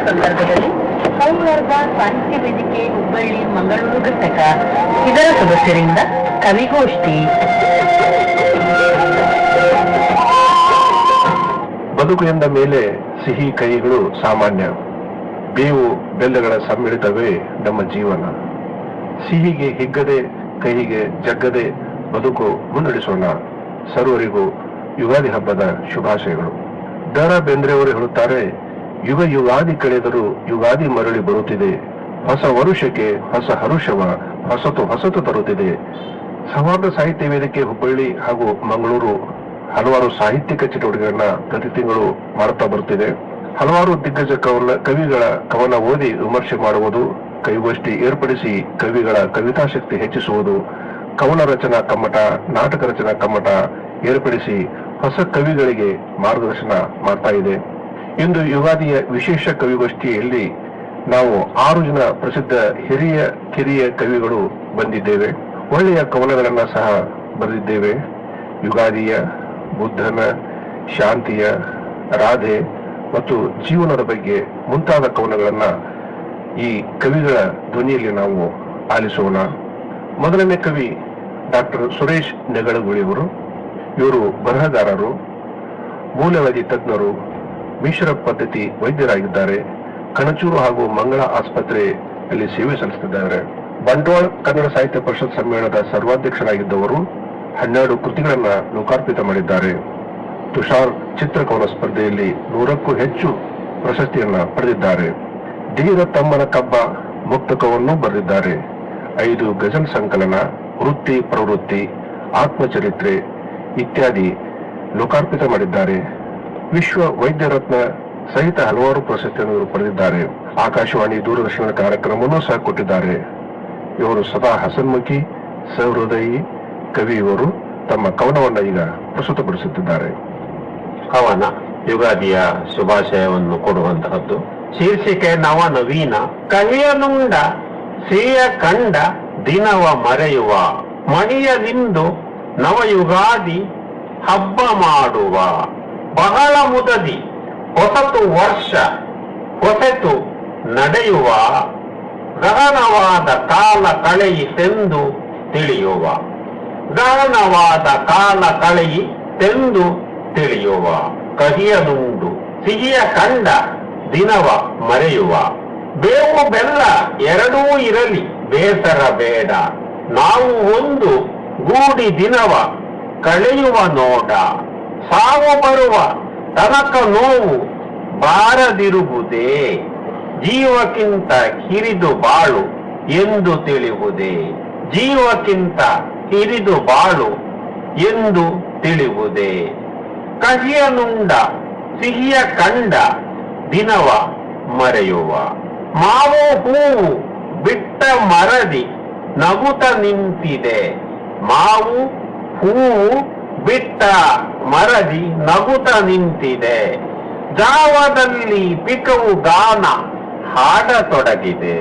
ಸಂದರ್ಭದಲ್ಲಿ ಸೌಹಾರ್ದ ಸಾಹಿತ್ಯ ವೇದಿಕೆ ಹುಬ್ಬಳ್ಳಿ ಮಂಗಳೂರು ಘಟಕ ಇದರ ಸದಸ್ಯರಿಂದ ಕವಿಗೋಷ್ಠಿ. ಬದುಕು ಎಂದ ಮೇಲೆ ಸಿಹಿ ಕಹಿಗಳು ಸಾಮಾನ್ಯ. ಬೇವು ಬೆಲ್ಲಗಳ ಸಮ್ಮಿಳಿತವೇ ನಮ್ಮ ಜೀವನ. ಸಿಹಿಗೆ ಹಿಗ್ಗದೆ, ಕಹಿಗೆ ಜಗ್ಗದೆ ಬದುಕು ಮುನ್ನಡೆಸೋಣ. ಸರ್ವರಿಗೂ ಯುಗಾದಿ ಹಬ್ಬದ ಶುಭಾಶಯಗಳು. ದ.ರಾ. ಬೇಂದ್ರೆಯವರು ಹೇಳುತ್ತಾರೆ, ಯುಗ ಯುಗಾದಿ ಕಳೆದರೂ ಯುಗಾದಿ ಮರಳಿ ಬರುತ್ತಿದೆ. ಹೊಸ ವರುಷಕ್ಕೆ ಹೊಸ ಹರುಷವ ಹೊಸತು ತರುತ್ತಿದೆ. ಸೌಹಾರ್ದ ಸಾಹಿತ್ಯ ವೇದಿಕೆ ಹುಬ್ಬಳ್ಳಿ ಹಾಗೂ ಮಂಗಳೂರು ಹಲವಾರು ಸಾಹಿತ್ಯಿಕ ಚಟುವಟಿಕೆಗಳನ್ನ ಪ್ರತಿ ತಿಂಗಳು ಮಾಡುತ್ತಾ ಬರುತ್ತಿದೆ. ಹಲವಾರು ದಿಗ್ಗಜ ಕವಿಗಳ ಕವನ ಓದಿ ವಿಮರ್ಶೆ ಮಾಡುವುದು, ಕವಿಗೋಷ್ಠಿ ಏರ್ಪಡಿಸಿ ಕವಿಗಳ ಕವಿತಾಶಕ್ತಿ ಹೆಚ್ಚಿಸುವುದು, ಕವನ ರಚನಾ ಕಮ್ಮಟ, ನಾಟಕ ರಚನಾ ಕಮ್ಮಟ ಏರ್ಪಡಿಸಿ ಹೊಸ ಕವಿಗಳಿಗೆ ಮಾರ್ಗದರ್ಶನ ಮಾಡ್ತಾ ಇದೆ. ಇಂದು ಯುಗಾದಿಯ ವಿಶೇಷ ಕವಿಗೋಷ್ಠಿಯಲ್ಲಿ ನಾವು 6 ಜನ ಪ್ರಸಿದ್ಧ ಹಿರಿಯ ಕಿರಿಯ ಕವಿಗಳು ಬಂದಿದ್ದೇವೆ. ಒಳ್ಳೆಯ ಕವನಗಳನ್ನ ಸಹ ಬರೆದಿದ್ದೇವೆ. ಯುಗಾದಿಯ, ಬುದ್ಧನ, ಶಾಂತಿಯ, ರಾಧೆ ಮತ್ತು ಜೀವನದ ಬಗ್ಗೆ ಮುಂತಾದ ಕವನಗಳನ್ನ ಈ ಕವಿಗಳ ಧ್ವನಿಯಲ್ಲಿ ನಾವು ಆಲಿಸೋಣ. ಮೊದಲನೇ ಕವಿ ಡಾಕ್ಟರ್ ಸುರೇಶ್ ನೆಗಳಗುಳಿಯವರು. ಇವರು ಬರಹಗಾರರು, ಮೂಲವ್ಯಾಧಿ ತಜ್ಞರು, ಮಿಶ್ರ ಪದ್ಧತಿ ವೈದ್ಯರಾಗಿದ್ದಾರೆ. ಕಣಚೂರು ಹಾಗೂ ಮಂಗಳ ಆಸ್ಪತ್ರೆಯಲ್ಲಿ ಸೇವೆ ಸಲ್ಲಿಸುತ್ತಿದ್ದಾರೆ. ಬಂಟ್ವಾಳ ಕನ್ನಡ ಸಾಹಿತ್ಯ ಪರಿಷತ್ ಸಮ್ಮೇಳನದ ಸರ್ವಾಧ್ಯಕ್ಷರಾಗಿದ್ದವರು. 12 ಕೃತಿಗಳನ್ನ ಲೋಕಾರ್ಪಿತ ಮಾಡಿದ್ದಾರೆ. ತುಷಾರ್ ಚಿತ್ರಕವನ ಸ್ಪರ್ಧೆಯಲ್ಲಿ 100ಕ್ಕೂ ಹೆಚ್ಚು ಪ್ರಶಸ್ತಿಯನ್ನ ಪಡೆದಿದ್ದಾರೆ. ಧೀರ ತಮ್ಮನ ಕಬ್ಬ ಮುಕ್ತಕವನ್ನು ಬರೆದಿದ್ದಾರೆ. 5 ಗಜಲ್ ಸಂಕಲನ, ವೃತ್ತಿ ಪ್ರವೃತ್ತಿ, ಆತ್ಮಚರಿತ್ರೆ ಇತ್ಯಾದಿ ಲೋಕಾರ್ಪಿತ ಮಾಡಿದ್ದಾರೆ. ವಿಶ್ವ ವೈದ್ಯ ರತ್ನ ಸಹಿತ ಹಲವಾರು ಪ್ರಶಸ್ತಿಯನ್ನು ಪಡೆದಿದ್ದಾರೆ. ಆಕಾಶವಾಣಿ ದೂರದರ್ಶನ ಕಾರ್ಯಕ್ರಮವನ್ನು ಸಹ ಕೊಟ್ಟಿದ್ದಾರೆ. ಇವರು ಸದಾ ಹಸನ್ಮುಖಿ, ಸಹೃದಯಿ ಕವಿ. ಇವರು ತಮ್ಮ ಕವನವನ್ನ ಈಗ ಪ್ರಸ್ತುತಪಡಿಸುತ್ತಿದ್ದಾರೆ. ಕವನ ಯುಗಾದಿಯ ಶುಭಾಶಯವನ್ನು ಕೊಡುವಂತಹದ್ದು. ಶೀರ್ಷಿಕೆ ನವ ನವೀನ. ಕಹಿಯನುಂಡ ಸಿಹಿಯ ಕಂಡ ದಿನವ ಮರೆಯುವ, ಮಣಿಯಲಿಂದು ನವಯುಗಾದಿ ಹಬ್ಬ ಮಾಡುವ. ಬಹಳ ಮುದದಿ ಹೊಸತು ವರ್ಷ ಹೊಸತು ನಡೆಯುವ, ಗಹನವಾದ ಕಾಲ ಕಳೆಯಿತೆಂದು ತಿಳಿಯುವ. ಗಹನವಾದ ಕಾಲ ಕಳೆಯಿತೆಂದು ತಿಳಿಯುವ. ಕಹಿಯನುಂಡು ಸಿಹಿಯ ಕಂಡ ದಿನವ ಮರೆಯುವ. ಬೇವು ಬೆಲ್ಲ ಎರಡೂ ಇರಲಿ ಬೇಸರ ಬೇಡ, ನಾವು ಒಂದು ಗೂಡಿ ದಿನವ ಕಳೆಯುವ ನೋಡ. ಸಾವು ಬರುವ ತನಕ ನೋವು ಬಾರದಿರುವುದೇ, ಜೀವಕ್ಕಿಂತ ಹಿರಿದು ಬಾಳು ಎಂದು ತಿಳಿಯುವುದೇ. ಜೀವಕ್ಕಿಂತ ಹಿರಿದು ಬಾಳು ಎಂದು ತಿಳಿಯುವುದೇ. ಕಹಿಯನುಂಡ ಸಿಹಿಯ ಕಂಡ ದಿನವ ಮರೆಯುವ. ಮಾವು ಹೂವು ಬಿಟ್ಟ ಮರದಿ ನಗುತ್ತ ನಿಂತಿದೆ. ಮಾವು ಹೂವು ಬಿಟ್ಟ ಮರದಿ ನಗುತ್ತ ನಿಂತಿದೆ. ಜಾವದಲ್ಲಿ ಪಿಕವು ಗಾನ ಹಾಡತೊಡಗಿದೆ.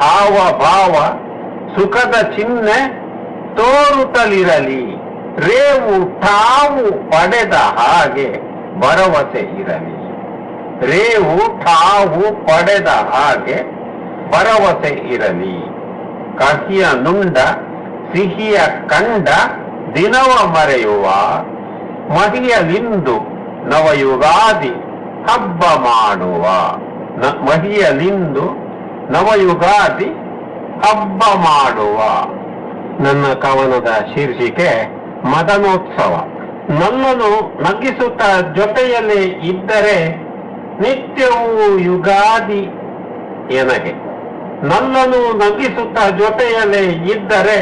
ಹಾವ ಭಾವ ಸುಖದ ಚಿಹ್ನೆ ತೋರುತ್ತಲಿರಲಿ. ರೇವು ಠಾವು ಪಡೆದ ಹಾಗೆ ಭರವಸೆ ಇರಲಿ. ರೇವು ಠಾವು ಪಡೆದ ಹಾಗೆ ಭರವಸೆ ಇರಲಿ. ಕಹಿಯ ನುಂಡ ಸಿಹಿಯ ಕಂಡ ದಿನವ ಮರೆಯುವ, ಮಹಿಯಲಿಂದು ನವಯುಗಾದಿ ಹಬ್ಬ ಮಾಡುವ. ಮಹಿಯಲಿಂದು ನವಯುಗಾದಿ ಹಬ್ಬ ಮಾಡುವ. ನನ್ನ ಕವನದ ಶೀರ್ಷಿಕೆ ಮದನೋತ್ಸವ. ನನ್ನನ್ನು ನಗಿಸುತ್ತ ಜೊತೆಯಲ್ಲಿ ಇದ್ದರೆ ನಿತ್ಯವೂ ಯುಗಾದಿ ಎನಗೆ. ನನ್ನನ್ನು ನಗಿಸುತ್ತ ಜೊತೆಯಲ್ಲೇ ಇದ್ದರೆ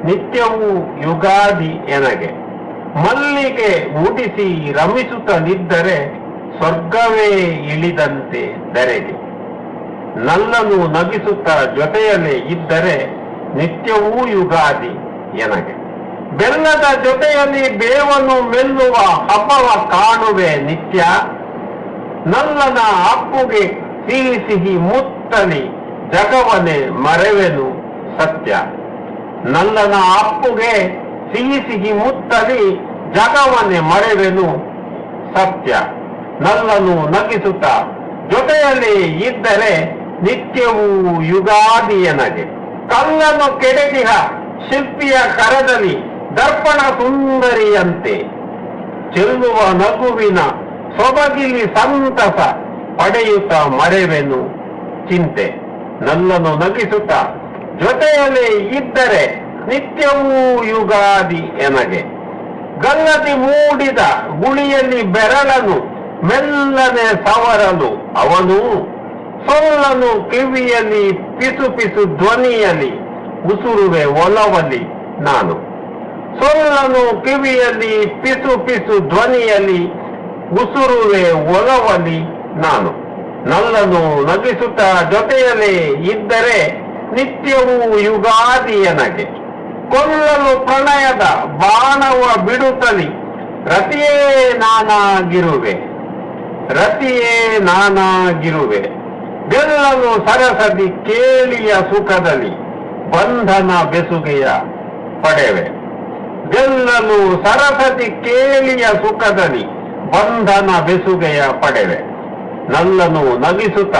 ನಿತ್ಯವೂ ಯುಗಾದಿ ಎನಗೆ. ಮಲ್ಲಿಗೆ ಮುಡಿಸಿ ರಮಿಸುತ್ತಲಿದ್ದರೆ ಸ್ವರ್ಗವೇ ಇಳಿದಂತೆ ಧರೆಗೆ. ನನ್ನನ್ನು ನಗಿಸುತ್ತ ಜೊತೆಯಲ್ಲೇ ಇದ್ದರೆ ನಿತ್ಯವೂ ಯುಗಾದಿ ಎನಗೆ. ಬೆಲ್ಲದ ಜೊತೆಯಲ್ಲಿ ಬೇವನ್ನು ಮೆಲ್ಲುವ ಹಬ್ಬವ ಕಾಣುವೆ ನಿತ್ಯ. ನಲ್ಲನ ಅಪ್ಪುಗೆ ಸಿಹಿ ಸಿಹಿ ಮುತ್ತಲಿ ಜಗವನೆ ಮರೆವೆನು ಸತ್ಯ. ನಲ್ಲನ ಅಪ್ಪುಗೆ ಸಿಹಿ ಸಿಹಿ ಮುತ್ತಲಿ ಜಗವನೆ ಮರೆವೆನು ಸತ್ಯ. ನಲ್ಲನು ನಗಿಸುತ್ತ ಜೊತೆಯಲ್ಲಿ ಇದ್ದರೆ ನಿತ್ಯವೂ ಯುಗಾದಿಯನಗೆ. ಕಲ್ಲನ್ನು ಕೆಡವಿಹ ಶಿಲ್ಪಿಯ ಕರದಲ್ಲಿ ದರ್ಪಣ ಸುಂದರಿಯಂತೆ ಚೆಲ್ಲುವ ನಗುವಿನ ಸೊಬಗಿಲಿ ಸಂತಸ ಪಡೆಯುತ್ತ ಮರೆವೆನು ಚಿಂತೆ. ನನ್ನನ್ನು ನಗಿಸುತ್ತ ಜೊತೆಯಲ್ಲಿ ಇದ್ದರೆ ನಿತ್ಯವೂ ಯುಗಾದಿ ಎನಗೆ. ಗಲ್ಲದಿ ಮೂಡಿದ ಗುಳಿಯಲ್ಲಿ ಬೆರಳನು ಮೆಲ್ಲನೆ ಸವರಲು ಅವನು ಸೊಲ್ಲನು ಕಿವಿಯಲ್ಲಿ ಪಿಸು ಪಿಸು ಧ್ವನಿಯಲ್ಲಿ ಉಸುರುವೆ ಒಲವಲಿ ನಾನು. ಸೊಲ್ಲನು ಕಿವಿಯಲ್ಲಿ ಪಿಸು ಪಿಸು ಧ್ವನಿಯಲ್ಲಿ ಉಸುರುವೆ ಒಲವಲಿ ನಾನು. ನಲ್ಲನು ನಗಿಸುತ್ತ ಜೊತೆಯಲ್ಲೇ ಇದ್ದರೆ ನಿತ್ಯವೂ ಯುಗಾದಿಯನಗೆ. ಕೊಲ್ಲಲು ಪ್ರಣಯದ ಬಾಣವ ಬಿಡುತ್ತಲಿ ರತಿಯೇ ನಾನಾಗಿರುವೆ, ರತಿಯೇ ನಾನಾಗಿರುವೆ. ಗೆಲ್ಲಲು ಸರಸದಿ ಕೇಳಿಯ ಸುಖದಲ್ಲಿ ಬಂಧನ ಬೆಸುಗೆಯ ಪಡೆವೆ. ಗೆಲ್ಲಲು ಸರಸದಿ ಕೇಳಿಯ ಸುಖದಲ್ಲಿ ಬಂಧನ ಬೆಸುಗೆಯ ಪಡೆವೆ. ನಲ್ಲನು ನಗಿಸುತ್ತ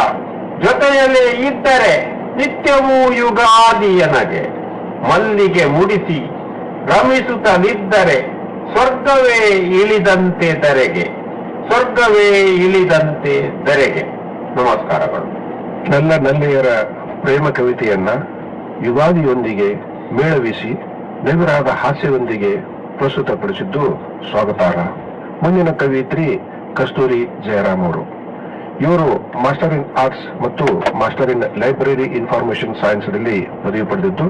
ಜೊತೆಯಲ್ಲೇ ಇದ್ದರೆ ನಿತ್ಯವೂ ಯುಗಾದಿಯನಗೆ. ಮಲ್ಲಿಗೆ ಮುಡಿಸಿ ರಮಿಸುತ್ತಲಿದ್ದರೆ ಸ್ವರ್ಗವೇ ಇಳಿದಂತೆ ಧರೆಗೆ, ಸ್ವರ್ಗವೇ ಇಳಿದಂತೆ ಧರೆಗೆ. ನಮಸ್ಕಾರಗಳು. ನನ್ನ ನಲ್ಲೆಯರ ಪ್ರೇಮ ಕವಿತೆಯನ್ನ ಯುಗಾದಿಯೊಂದಿಗೆ ಮೇಳವಿಸಿ ನವಿರಾದ ಹಾಸ್ಯವೊಂದಿಗೆ ಪ್ರಸ್ತುತಪಡಿಸಿದ್ದು ಸ್ವಾಗತಾರ್ಹ. ಮುಂದಿನ ಕವಿಯತ್ರಿ ಕಸ್ತೂರಿ ಜಯರಾಮ್ ಅವರು. ಇವರು ಮಾಸ್ಟರ್ ಇನ್ ಆರ್ಟ್ಸ್ ಮತ್ತು master in library information science ನಲ್ಲಿ ಪದವಿ ಪಡೆದಿದ್ದು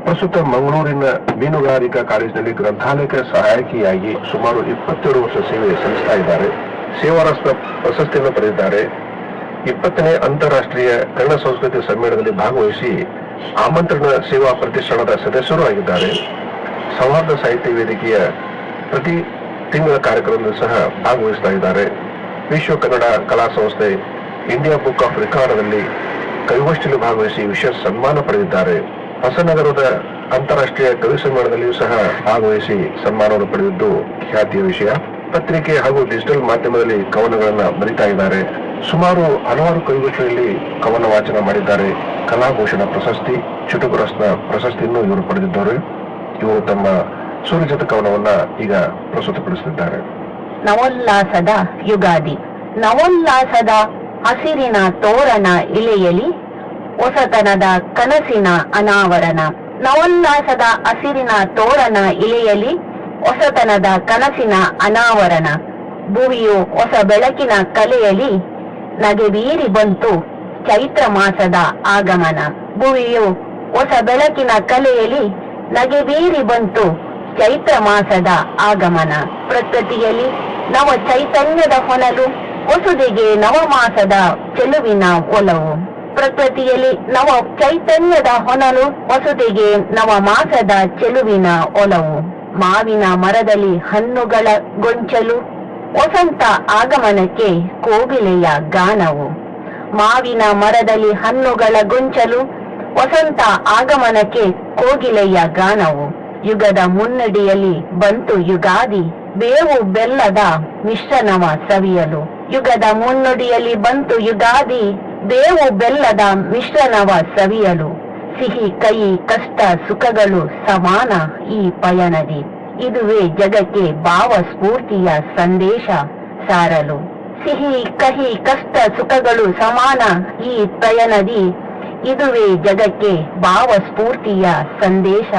ಪ್ರಸ್ತುತ ಮಂಗಳೂರಿನ ಮೀನುಗಾರಿಕಾ ಕಾಲೇಜಿನಲ್ಲಿ ಗ್ರಂಥಾಲಯಕ್ಕೆ ಸಹಾಯಕಿಯಾಗಿ ಸುಮಾರು 22 ವರ್ಷ ಸೇವೆ ಸಲ್ಲಿಸ್ತಾ ಇದ್ದಾರೆ. ಸೇವಾರತ್ನ ಪ್ರಶಸ್ತಿಯನ್ನು ಪಡೆದಿದ್ದಾರೆ. 20ನೇ ಅಂತಾರಾಷ್ಟ್ರೀಯ ಕನ್ನಡ ಸಂಸ್ಕೃತಿ ಸಮ್ಮೇಳನದಲ್ಲಿ ಭಾಗವಹಿಸಿ ಆಮಂತ್ರಣ ಸೇವಾ ಪ್ರತಿಷ್ಠಾನದ ಸದಸ್ಯರು ಆಗಿದ್ದಾರೆ. ಸಂವಾದ ಸಾಹಿತ್ಯ ವೇದಿಕೆಯ ಪ್ರತಿ ತಿಂಗಳ ಕಾರ್ಯಕ್ರಮದಲ್ಲಿ ಸಹ ಭಾಗವಹಿಸ್ತಾ ಇದ್ದಾರೆ. ವಿಶ್ವ ಕನ್ನಡ ಕಲಾ ಸಂಸ್ಥೆ ಇಂಡಿಯಾ ಬುಕ್ ಆಫ್ ರೆಕಾರ್ಡ್ನಲ್ಲಿ ಕವಿಗೋಷ್ಠಿಯಲ್ಲಿ ಭಾಗವಹಿಸಿ ವಿಶೇಷ ಸನ್ಮಾನ ಪಡೆದಿದ್ದಾರೆ. ಹೊಸನಗರದ ಅಂತಾರಾಷ್ಟ್ರೀಯ ಕವಿ ಸಮ್ಮೇಳನದಲ್ಲಿಯೂ ಸಹ ಭಾಗವಹಿಸಿ ಸನ್ಮಾನವನ್ನು ಪಡೆದಿದ್ದು ಖ್ಯಾತಿಯ ವಿಷಯ. ಪತ್ರಿಕೆ ಹಾಗೂ ಡಿಜಿಟಲ್ ಮಾಧ್ಯಮದಲ್ಲಿ ಕವನಗಳನ್ನ ಬರೀತಾ ಇದ್ದಾರೆ. ಸುಮಾರು ಹಲವಾರು ಕವಿಗೋಷ್ಠಿಯಲ್ಲಿ ಕವನ ವಾಚನ ಮಾಡಿದ್ದಾರೆ. ಕಲಾಭೂಷಣ ಪ್ರಶಸ್ತಿ, ಚುಟುಕು ರತ್ನ ಪ್ರಶಸ್ತಿಯನ್ನು ಇವರು ಪಡೆದಿದ್ದಾರೆ. ಇವರು ತಮ್ಮ ಸೂರ್ಯಜತ ಕವನವನ್ನ ಈಗ ಪ್ರಸ್ತುತಪಡಿಸುತ್ತಿದ್ದಾರೆ. ನವೋಲ್ಲಾಸದ ಯುಗಾದಿ. ನವೋಲ್ಲಾಸದ ಹಸಿರಿನ ತೋರಣ ಇಲೆಯಲಿ ಹೊಸತನದ ಕನಸಿನ ಅನಾವರಣ. ನವೋಲ್ಲಾಸದ ಹಸಿರಿನ ತೋರಣ ಇಲೆಯಲಿ ಹೊಸತನದ ಕನಸಿನ ಅನಾವರಣ. ಭುವಿಯು ಹೊಸ ಬೆಳಕಿನ ಕಲೆಯಲ್ಲಿ ನಗೆಬೀರಿ ಬಂತು ಚೈತ್ರ ಮಾಸದ ಆಗಮನ. ಭುವಿಯು ಹೊಸ ಬೆಳಕಿನ ಕಲೆಯಲ್ಲಿ ನಗೆಬೀರಿ ಬಂತು ಚೈತ್ರ ಮಾಸದ ಆಗಮನ. ಪ್ರಕೃತಿಯಲ್ಲಿ ನವ ಚೈತನ್ಯದ ಹೊನಲು ಹೊಸುದಿಗೆ ನವಮಾಸದ ಚೆಲುವಿನ ಒಲವು. ಪ್ರಕೃತಿಯಲ್ಲಿ ನವ ಚೈತನ್ಯದ ಹೊನಲು ಹೊಸುದಿಗೆ ನವಮಾಸದ ಚೆಲುವಿನ ಒಲವು. ಮಾವಿನ ಮರದಲ್ಲಿ ಹಣ್ಣುಗಳ ಗೊಂಚಲು ವಸಂತ ಆಗಮನಕ್ಕೆ ಕೋಗಿಲೆಯ ಗಾನವು. ಮಾವಿನ ಮರದಲ್ಲಿ ಹಣ್ಣುಗಳ ಗೊಂಚಲು ವಸಂತ ಆಗಮನಕ್ಕೆ ಕೋಗಿಲೆಯ ಗಾನವು. ಯುಗದ ಮುನ್ನಡಿಯಲ್ಲಿ ಬಂತು ಯುಗಾದಿ ಬೇವು ಬೆಲ್ಲದ ಮಿಶ್ರಣವ ಸವಿಯಲು. ಯುಗದ ಮುನ್ನುಡಿಯಲ್ಲಿ ಬಂತು ಯುಗಾದಿ ಬೇವು ಬೆಲ್ಲದ ಮಿಶ್ರಣವ ಸವಿಯಲು. ಸಿಹಿ ಕಹಿ ಕಷ್ಟ ಸುಖಗಳು ಸಮಾನ ಈ ಪಯಣದಿ. ಇದುವೇ ಜಗಕ್ಕೆ ಭಾವ ಸ್ಫೂರ್ತಿಯ ಸಂದೇಶ ಸಾರಲು. ಸಿಹಿ ಕಹಿ ಕಷ್ಟ ಸುಖಗಳು ಸಮಾನ ಈ ಪಯಣದಿ. ಇದುವೇ ಜಗಕ್ಕೆ ಭಾವ ಸ್ಫೂರ್ತಿಯ ಸಂದೇಶ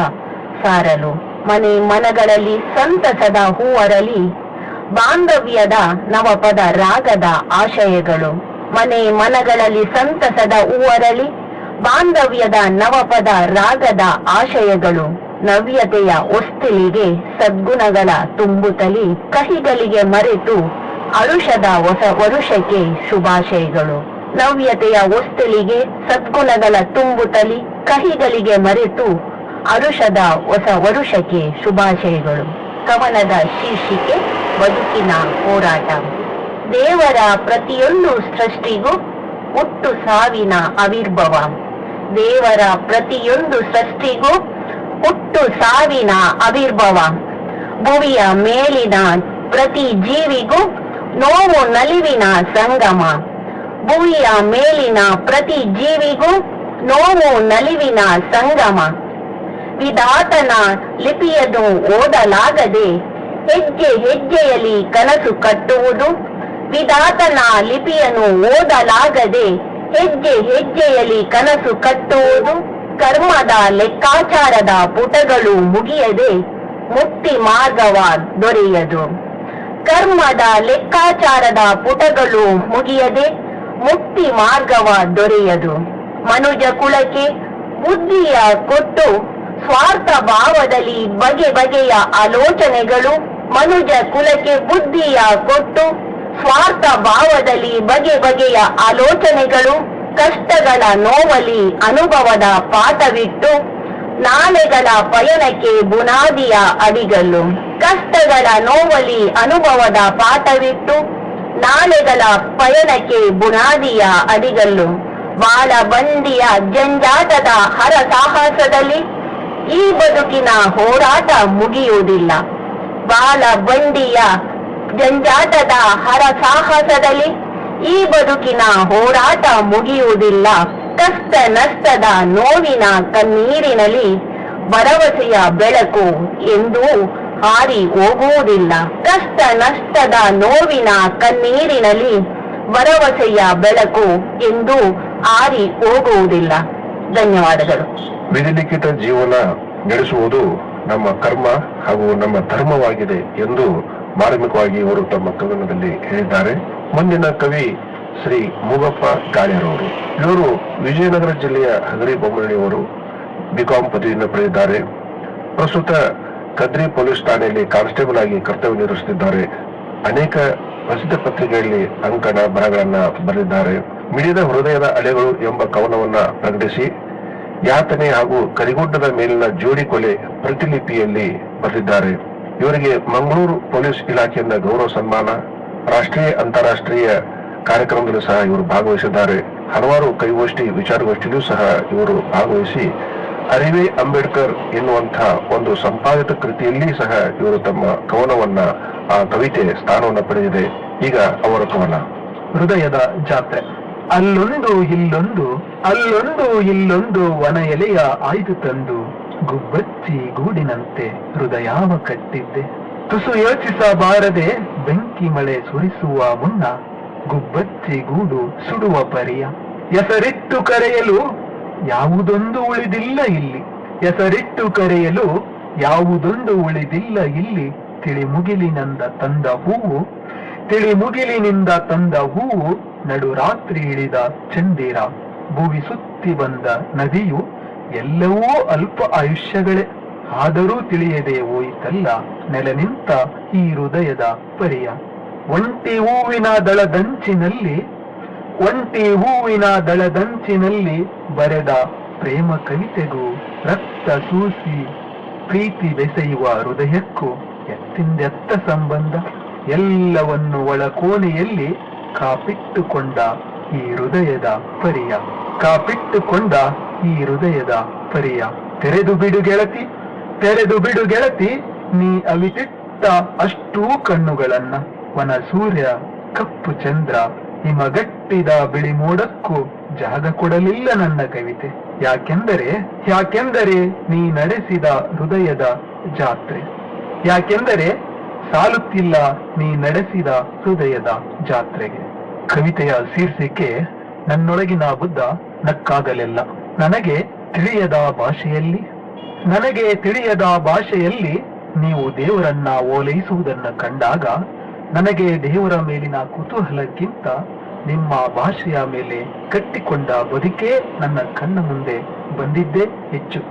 ಸಾರಲು. ಮನೆ ಮನಗಳಲ್ಲಿ ಸಂತಸದ ಹೂವರಲಿ ಬಾಂಧವ್ಯದ ನವಪದ ರಾಗದ ಆಶಯಗಳು. ಮನೆ ಮನಗಳಲ್ಲಿ ಸಂತಸದ ಹೂವರಲಿ ಬಾಂಧವ್ಯದ ನವಪದ ರಾಗದ ಆಶಯಗಳು. ನವ್ಯತೆಯ ಹೊಸ್ತಿಲಿಗೆ ಸದ್ಗುಣಗಳ ತುಂಬುತ್ತಲಿ ಕಹಿಗಳಿಗೆ ಮರೆತು ಅರುಷದ ಹೊಸ ವರುಷಕ್ಕೆ ಶುಭಾಶಯಗಳು. ನವ್ಯತೆಯ ಹೊಸ್ತಿಲಿಗೆ ಸದ್ಗುಣಗಳ ತುಂಬುತ್ತಲಿ ಕಹಿಗಳಿಗೆ ಮರೆತು ಅರುಷದ ಹೊಸ ವರುಷಕ್ಕೆ ಶುಭಾಶಯಗಳು. ಕವನದ ಶೀರ್ಷಿಕೆ ಬದುಕಿನ ಹೋರಾಟ. ದೇವರ ಪ್ರತಿಯೊಂದು ಸೃಷ್ಟಿಗೂ ಹುಟ್ಟು ಸಾವಿನ ಆವಿರ್ಭಾವ. ದೇವರ ಪ್ರತಿಯೊಂದು ಸೃಷ್ಟಿಗೂ ಹುಟ್ಟು ಸಾವಿನ ಆವಿರ್ಭಾವ. ಭುವಿಯ ಮೇಲಿನ ಪ್ರತಿ ಜೀವಿಗೂ ನೋವು ನಲಿವಿನ ಸಂಗಮ. ಭೂಮಿಯ ಮೇಲಿನ ಪ್ರತಿ ಜೀವಿಗೂ ನೋವು ನಲಿವಿನ ಸಂಗಮ. ವಿಧಾತನ ಲಿಪಿಯನ್ನು ಓದಲಾಗದೆ ಹೆಜ್ಜೆ ಹೆಜ್ಜೆಯಲ್ಲಿ ಕನಸು ಕಟ್ಟುವುದು. ವಿಧಾತನ ಲಿಪಿಯನ್ನು ಓದಲಾಗದೆ ಹೆಜ್ಜೆ ಹೆಜ್ಜೆಯಲ್ಲಿ ಕನಸು ಕಟ್ಟುವುದು. ಕರ್ಮದ ಲೆಕ್ಕಾಚಾರದ ಪುಟಗಳು ಮುಗಿಯದೆ ಮುಕ್ತಿ ಮಾರ್ಗವ ದೊರೆಯದು. ಕರ್ಮದ ಲೆಕ್ಕಾಚಾರದ ಪುಟಗಳು ಮುಗಿಯದೆ ಮುಕ್ತಿ ಮಾರ್ಗವ ದೊರೆಯದು. ಮನುಜ ಕುಲಕ್ಕೆ ಬುದ್ಧಿಯ ಕೊಟ್ಟು ಸ್ವಾರ್ಥ ಭಾವದಲ್ಲಿ ಬಗೆ ಬಗೆಯ ಆಲೋಚನೆಗಳು. ಮನುಜ ಕುಲಕ್ಕೆ ಬುದ್ಧಿಯ ಕೊಟ್ಟು ಸ್ವಾರ್ಥ ಭಾವದಲ್ಲಿ ಬಗೆ ಬಗೆಯ ಆಲೋಚನೆಗಳು. ಕಷ್ಟಗಳ ನೋವಲಿ ಅನುಭವದ ಪಾಠವಿಟ್ಟು ನಾಳೆಗಳ ಪಯಣಕ್ಕೆ ಬುನಾದಿಯ ಅಡಿಗಲ್ಲು. ಕಷ್ಟಗಳ ನೋವಲಿ ಅನುಭವದ ಪಾಠವಿಟ್ಟು ನಾಳೆಗಳ ಪಯಣಕ್ಕೆ ಬುನಾದಿಯ ಅಡಿಗಲ್ಲು. ಬಾಳ ಬಂಡಿಯ ಜಂಜಾಟದ ಹರಸಾಹಸದಲ್ಲಿ ಈ ಬದುಕಿನ ಹೋರಾಟ ಮುಗಿಯುವುದಿಲ್ಲ. ಬಾಳ ಬಂಡಿಯ ಜಂಜಾಟದ ಹರಸಾಹಸದಲ್ಲಿ ಈ ಬದುಕಿನ ಹೋರಾಟ ಮುಗಿಯುವುದಿಲ್ಲ. ಕಷ್ಟ ನಷ್ಟದ ನೋವಿನ ಕಣ್ಣೀರಿನಲ್ಲಿ ಭರವಸೆಯ ಬೆಳಕು ಎಂದೂ ಹಾರಿ ಹೋಗುವುದಿಲ್ಲ. ಕಷ್ಟ ನಷ್ಟದ ನೋವಿನ ಕಣ್ಣೀರಿನಲ್ಲಿ ಭರವಸೆಯ ಬೆಳಕು ಎಂದೂ ಹಾರಿ ಹೋಗುವುದಿಲ್ಲ. ಧನ್ಯವಾದಗಳು. ವಿಧಿಲಿಖಿತ ಜೀವನ ನಡೆಸುವುದು ನಮ್ಮ ಕರ್ಮ ಹಾಗೂ ನಮ್ಮ ಧರ್ಮವಾಗಿದೆ ಎಂದು ಮಾರ್ಮಿಕವಾಗಿ ಇವರು ತಮ್ಮ ಕವನದಲ್ಲಿ ಹೇಳಿದ್ದಾರೆ. ಮುಂದಿನ ಕವಿ ಶ್ರೀ ಮೂಗಪ್ಪ ಗಾಳಿಯರವರು. ಇವರು ವಿಜಯನಗರ ಜಿಲ್ಲೆಯ ಹಗರಿ ಬೊಮ್ಮನಹಳ್ಳಿಯವರು. ಬಿಕಾಂ ಪದವಿಯನ್ನು ಪಡೆದಿದ್ದಾರೆ. ಪ್ರಸ್ತುತ ಕದ್ರಿ ಪೊಲೀಸ್ ಠಾಣೆಯಲ್ಲಿ ಕಾನ್ಸ್ಟೇಬಲ್ ಆಗಿ ಕರ್ತವ್ಯ ನಿರ್ವಹಿಸುತ್ತಿದ್ದಾರೆ. ಅನೇಕ ಪ್ರಸಿದ್ಧ ಪತ್ರಿಕೆಗಳಲ್ಲಿ ಅಂಕಣ ಬರಹಗಳನ್ನ ಬರೆದಿದ್ದಾರೆ. ಮಿಡಿದ ಹೃದಯದ ಅಲೆಗಳು ಎಂಬ ಕವನವನ್ನ ಪ್ರಕಟಿಸಿ ಯಾತನೆ ಹಾಗೂ ಕರಿಗುಡ್ಡದ ಮೇಲಿನ ಜೋಡಿ ಕೊಲೆ ಪ್ರತಿಲಿಪಿಯಲ್ಲಿ ಬರೆದಿದ್ದಾರೆ. ಇವರಿಗೆ ಮಂಗಳೂರು ಪೊಲೀಸ್ ಇಲಾಖೆಯಿಂದ ಗೌರವ ಸನ್ಮಾನ, ರಾಷ್ಟ್ರೀಯ ಅಂತಾರಾಷ್ಟ್ರೀಯ ಕಾರ್ಯಕ್ರಮದಲ್ಲೂ ಸಹ ಇವರು ಭಾಗವಹಿಸಿದ್ದಾರೆ. ಹಲವಾರು ಕೈಗೋಷ್ಠಿ ವಿಚಾರಗೋಷ್ಠಿಯಲ್ಲೂ ಸಹ ಇವರು ಭಾಗವಹಿಸಿ ಅರಿವೇ ಅಂಬೇಡ್ಕರ್ ಎನ್ನುವಂತಹ ಒಂದು ಸಂಪಾದಿತ ಕೃತಿಯಲ್ಲಿ ಸಹ ಇವರು ತಮ್ಮ ಕವನವನ್ನ ಆ ಕವಿತೆ ಸ್ಥಾನವನ್ನ ಪಡೆದಿದೆ. ಈಗ ಅವರ ಕವನ ಹೃದಯದ ಜಾತ್ರೆ. ಅಲ್ಲೊಂದು ಇಲ್ಲೊಂದು ಅಲ್ಲೊಂದು ಇಲ್ಲೊಂದು ವನ ಎಲೆಯ ಆಯ್ದು ತಂದು ಗುಬ್ಬಚ್ಚಿ ಗೂಡಿನಂತೆ ಹೃದಯಾವ ಕಟ್ಟಿದ್ದೆ. ತುಸು ಯೋಚಿಸಬಾರದೆ ಬೆಂಕಿ ಮಳೆ ಸುರಿಸುವ ಮುನ್ನ ಗುಬ್ಬಚ್ಚಿ ಗೂಡು ಸುಡುವ ಪರಿಯ. ಹೆಸರಿಟ್ಟು ಕರೆಯಲು ಯಾವುದೊಂದು ಉಳಿದಿಲ್ಲ ಇಲ್ಲಿ. ಹೆಸರಿಟ್ಟು ಕರೆಯಲು ಯಾವುದೊಂದು ಉಳಿದಿಲ್ಲ ಇಲ್ಲಿ. ತಿಳಿಮುಗಿಲಿನಿಂದ ತಂದ ಹೂವು ತಿಳಿಮುಗಿಲಿನಿಂದ ತಂದ ಹೂವು ನಡು ರಾತ್ರಿ ಇಳಿದ ಚಂದಿರ. ಭುವಿ ಸುತ್ತಿ ಬಂದ ನದಿಯು ಎಲ್ಲವೂ ಅಲ್ಪ ಆಯುಷ್ಯಗಳೇ. ಆದರೂ ತಿಳಿಯದೆ ಹೋಯಿತಲ್ಲ ನೆಲೆ ನಿಂತ ಈ ಹೃದಯದ ಪರಿಯ. ಒಂಟಿ ಹೂವಿನ ದಳದಂಚಿನಲ್ಲಿ ಒಂಟಿ ಹೂವಿನ ದಳದಂಚಿನಲ್ಲಿ ಬರೆದ ಪ್ರೇಮ ಕವಿತೆಗೂ ರಕ್ತ ಸೂಸಿ ಪ್ರೀತಿ ಬೆಸೆಯುವ ಹೃದಯಕ್ಕೂ ಎತ್ತಿಂದೆತ್ತ ಸಂಬಂಧ. ಎಲ್ಲವನ್ನು ಒಳ ಕೋಣೆಯಲ್ಲಿ ಕಾಪಿಟ್ಟುಕೊಂಡ ಈ ಹೃದಯದ ಪರಿಯ. ಕಾಪಿಟ್ಟುಕೊಂಡ ಈ ಹೃದಯದ ಪರಿಯ. ತೆರೆದು ಬಿಡು ಗೆಳತಿ ತೆರೆದು ಬಿಡು ಗೆಳತಿ ನೀ ಅವಿತಿಟ್ಟ ಅಷ್ಟೂ ಕಣ್ಣುಗಳನ್ನ. ವನ ಸೂರ್ಯ ಕಪ್ಪು ಚಂದ್ರ ಹಿಮಗಟ್ಟಿದ ಬಿಳಿ ಮೋಡಕ್ಕೂ ಜಾಗ ಕೊಡಲಿಲ್ಲ ನನ್ನ ಕವಿತೆ. ಯಾಕೆಂದರೆ ನೀ ನಡೆಸಿದ ಹೃದಯದ ಜಾತ್ರೆ. ಯಾಕೆಂದರೆ ಸಾಲುತ್ತಿಲ್ಲ ನೀ ನಡೆಸಿದ ಹೃದಯದ ಜಾತ್ರೆಗೆ. ಕವಿತೆಯ ಶೀರ್ಷಿಕೆ ನನ್ನೊಳಗಿನ ಬುದ್ಧ ನಕ್ಕಾಗಲೆಲ್ಲ. ನನಗೆ ತಿಳಿಯದ ಭಾಷೆಯಲ್ಲಿ ನೀವು ದೇವರನ್ನ ಓಲೈಸುವುದನ್ನು ಕಂಡಾಗ ನನಗೆ ದೇವರ ಮೇಲಿನ ಕುತೂಹಲಕ್ಕಿಂತ ನಿಮ್ಮ ಭಾಷೆಯ ಮೇಲೆ ಕಟ್ಟಿಕೊಂಡ ಬದುಕೇ ನನ್ನ ಕಣ್ಣ ಮುಂದೆ ಬಂದಿದ್ದೇ ಹೆಚ್ಚು.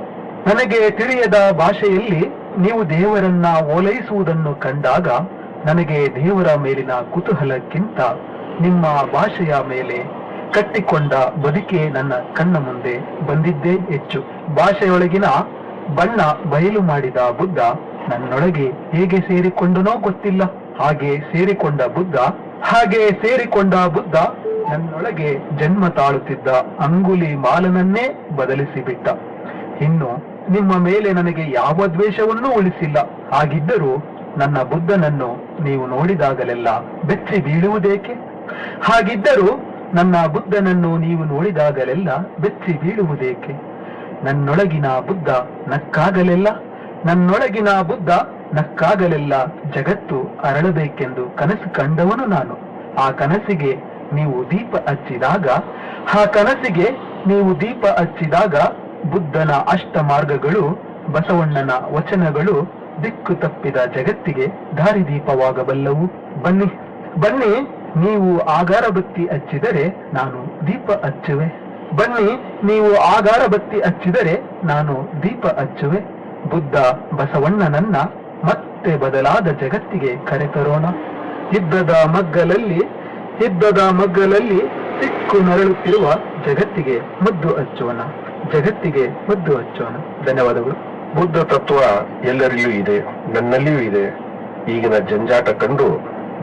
ನನಗೆ ತಿಳಿಯದ ಭಾಷೆಯಲ್ಲಿ ನೀವು ದೇವರನ್ನ ಓಲೈಸುವುದನ್ನು ಕಂಡಾಗ ನನಗೆ ದೇವರ ಮೇಲಿನ ಕುತೂಹಲಕ್ಕಿಂತ ನಿಮ್ಮ ಭಾಷೆಯ ಮೇಲೆ ಕಟ್ಟಿಕೊಂಡ ಬದುಕೆ ನನ್ನ ಕಣ್ಣ ಮುಂದೆ ಬಂದಿದ್ದೇ ಹೆಚ್ಚು. ಭಾಷೆಯೊಳಗಿನ ಬಣ್ಣ ಬಯಲು ಮಾಡಿದ ಬುದ್ಧ ನನ್ನೊಳಗೆ ಹೇಗೆ ಸೇರಿಕೊಂಡನೋ ಗೊತ್ತಿಲ್ಲ. ಹಾಗೆ ಸೇರಿಕೊಂಡ ಬುದ್ಧ ನನ್ನೊಳಗೆ ಜನ್ಮ ತಾಳುತ್ತಿದ್ದ ಅಂಗುಲಿ ಮಾಲನನ್ನೇ ಬದಲಿಸಿಬಿಟ್ಟ. ಇನ್ನು ನಿಮ್ಮ ಮೇಲೆ ನನಗೆ ಯಾವ ದ್ವೇಷವನ್ನೂ ಉಳಿಸಿಲ್ಲ. ಹಾಗಿದ್ದರೂ ನನ್ನ ಬುದ್ಧನನ್ನು ನೀವು ನೋಡಿದಾಗಲೆಲ್ಲ ಬೆಚ್ಚಿ ಬೀಳುವುದೇಕೆ? ಹಾಗಿದ್ದರೂ ನನ್ನ ಬುದ್ಧನನ್ನು ನೀವು ನೋಡಿದಾಗಲೆಲ್ಲ ಬೆಚ್ಚಿ ಬೀಳುವುದೇಕೆ? ನನ್ನೊಳಗಿನ ಬುದ್ಧ ನಕ್ಕಾಗಲೆಲ್ಲ ನನ್ನೊಳಗಿನ ಬುದ್ಧ ನಕ್ಕಾಗಲೆಲ್ಲ ಜಗತ್ತು ಅರಳಬೇಕೆಂದು ಕನಸು ಕಂಡವನು ನಾನು. ಆ ಕನಸಿಗೆ ನೀವು ದೀಪ ಹಚ್ಚಿದಾಗ ಬುದ್ಧನ ಅಷ್ಟ ಮಾರ್ಗಗಳು, ಬಸವಣ್ಣನ ವಚನಗಳು ದಿಕ್ಕು ತಪ್ಪಿದ ಜಗತ್ತಿಗೆ ದಾರಿದೀಪವಾಗಬಲ್ಲವು. ಬನ್ನಿ ಬನ್ನಿ, ನೀವು ಆಗಾರ ಬತ್ತಿ ಹಚ್ಚಿದರೆ ನಾನು ದೀಪ ಹಚ್ಚುವೆ. ಬನ್ನಿ, ನೀವು ಆಗಾರ ಬತ್ತಿ ಹಚ್ಚಿದರೆ ನಾನು ದೀಪ ಹಚ್ಚುವೆ. ಬುದ್ಧ ಬಸವಣ್ಣನನ್ನ ಮತ್ತೆ ಬದಲಾದ ಜಗತ್ತಿಗೆ ಕರೆತರೋಣ. ಯುದ್ಧದ ಮಗ್ಗಲಲ್ಲಿ ಸಿಕ್ಕು ನರಳುತ್ತಿರುವ ಜಗತ್ತಿಗೆ ಮದ್ದು ಹಚ್ಚೋಣ. ಧನ್ಯವಾದಗಳು. ಬುದ್ಧ ತತ್ವ ಎಲ್ಲರಲ್ಲಿಯೂ ಇದೆ, ನನ್ನಲ್ಲಿಯೂ ಇದೆ. ಈಗಿನ ಜಂಜಾಟ ಕಂಡು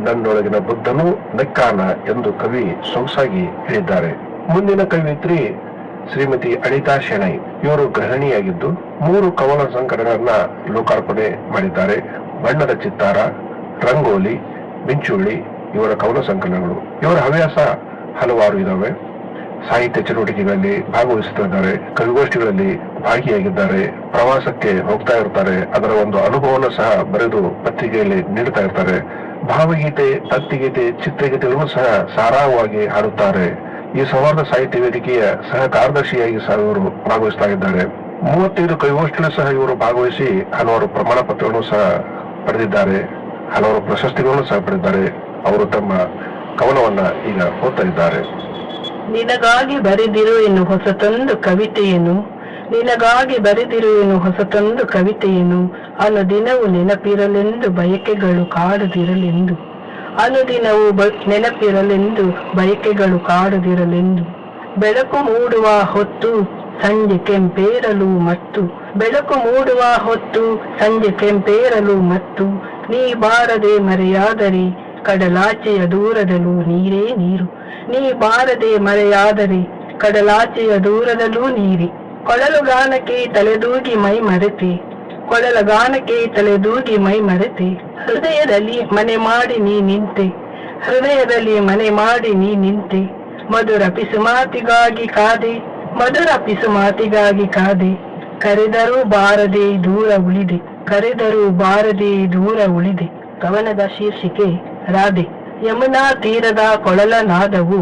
ನನ್ನೊಳಗಿನ ಬುದ್ಧನೂ ನಕ್ಕಾನ ಎಂದು ಕವಿ ಸೊಗಸಾಗಿ ಹೇಳಿದ್ದಾರೆ. ಮುಂದಿನ ಕವಿಯತ್ರಿ ಶ್ರೀಮತಿ ಅನಿತಾ ಶೆಣೈ. ಇವರು ಗೃಹಿಣಿಯಾಗಿದ್ದು 3 ಕವನ ಸಂಕಲನಗಳನ್ನ ಲೋಕಾರ್ಪಣೆ ಮಾಡಿದ್ದಾರೆ. ಬಣ್ಣದ ಚಿತ್ತಾರ, ರಂಗೋಲಿ, ಮಿಂಚುಳ್ಳಿ ಇವರ ಕವನ ಸಂಕಲನಗಳು. ಇವರ ಹವ್ಯಾಸ ಹಲವಾರು ಇದಾವೆ. ಸಾಹಿತ್ಯ ಚಟುವಟಿಕೆಗಳಲ್ಲಿ ಭಾಗವಹಿಸುತ್ತಿದ್ದಾರೆ, ಕವಿಗೋಷ್ಠಿಗಳಲ್ಲಿ ಭಾಗಿಯಾಗಿದ್ದಾರೆ, ಪ್ರವಾಸಕ್ಕೆ ಹೋಗ್ತಾ ಇರ್ತಾರೆ. ಅದರ ಒಂದು ಅನುಭವವನ್ನು ಸಹ ಬರೆದು ಪತ್ರಿಕೆಯಲ್ಲಿ ನೀಡ್ತಾ ಇರ್ತಾರೆ. ಭಾವಗೀತೆ, ಭಕ್ತಿಗೀತೆ, ಚಿತ್ರಗೀತೆಗಳನ್ನು ಸಹ ಸಾರಾವಾಗಿ ಹಾಡುತ್ತಾರೆ. ಈ ಸೌಹಾರ್ದ ಸಾಹಿತ್ಯ ವೇದಿಕೆಯ ಸಹ ಕಾರ್ಯದರ್ಶಿಯಾಗಿ ಸಹ ಇವರು ಭಾಗವಹಿಸ್ತಾ ಇದ್ದಾರೆ. 35 ಕವಿಗೋಷ್ಠಿಗಳು ಸಹ ಇವರು ಭಾಗವಹಿಸಿ ಹಲವಾರು ಪ್ರಮಾಣ ಪತ್ರಗಳನ್ನು ಸಹ ಪಡೆದಿದ್ದಾರೆ, ಹಲವಾರು ಪ್ರಶಸ್ತಿಗಳನ್ನು ಸಹ ಪಡೆದಿದ್ದಾರೆ. ಅವರು ತಮ್ಮ ಕವನವನ್ನ ಈಗ ಓದ್ತಾ ಇದ್ದಾರೆ. ನಿನಗಾಗಿ ಬರೆದಿರುವೆನು ಹೊಸತೊಂದು ಕವಿತೆಯನ್ನು, ನಿನಗಾಗಿ ಬರೆದಿರುವೆನು ಹೊಸತೊಂದು ಕವಿತೆಯನ್ನು, ಅನುದಿನವೂ ನೆನಪಿರಲೆಂದು ಬಯಕೆಗಳು ಕಾಡದಿರಲೆಂದು, ಅನುದಿನವೂ ನೆನಪಿರಲೆಂದು ಬಯಕೆಗಳು ಕಾಡದಿರಲೆಂದು. ಬೆಳಕು ಮೂಡುವ ಹೊತ್ತು ಸಂಜೆ ಕೆಂಪೇರಲು ಮತ್ತು, ಬೆಳಕು ಮೂಡುವ ಹೊತ್ತು ಸಂಜೆ ಕೆಂಪೇರಲು ಮತ್ತು, ನೀ ಬಾರದೆ ಮರೆಯಾದರೆ ಕಡಲಾಚೆಯ ದೂರದಲ್ಲೂ ನೀರೇ ನೀರು, ನೀ ಬಾರದೆ ಮರೆಯಾದರೆ ಕಡಲಾಚೆಯ ದೂರದಲ್ಲೂ ನೀರಿ. ಕೊಳಲುಗಾನಕ್ಕೆ ತಲೆದೂಗಿ ಮೈ ಮರೆತೆ, ಕೊಳಲಗಾನಕ್ಕೆ ತಲೆದೂಗಿ ಮೈ ಮರೆತೆ, ಹೃದಯದಲ್ಲಿ ಮನೆ ಮಾಡಿ ನೀ ನಿಂತೆ, ಹೃದಯದಲ್ಲಿ ಮನೆ ಮಾಡಿ ನೀ ನಿಂತೆ. ಮಧುರ ಪಿಸುಮಾತಿಗಾಗಿ ಕಾದೆ, ಮಧುರ ಪಿಸುಮಾತಿಗಾಗಿ ಕಾದೆ, ಕರೆದರೂ ಬಾರದೆ ದೂರ ಉಳಿದೆ, ಕರೆದರೂ ಬಾರದೆ ದೂರ ಉಳಿದೆ. ಕವನದ ಶೀರ್ಷಿಕೆ ರಾಧೆ. ಯಮುನಾ ತೀರದ ಕೊಳಲ ನಾದವು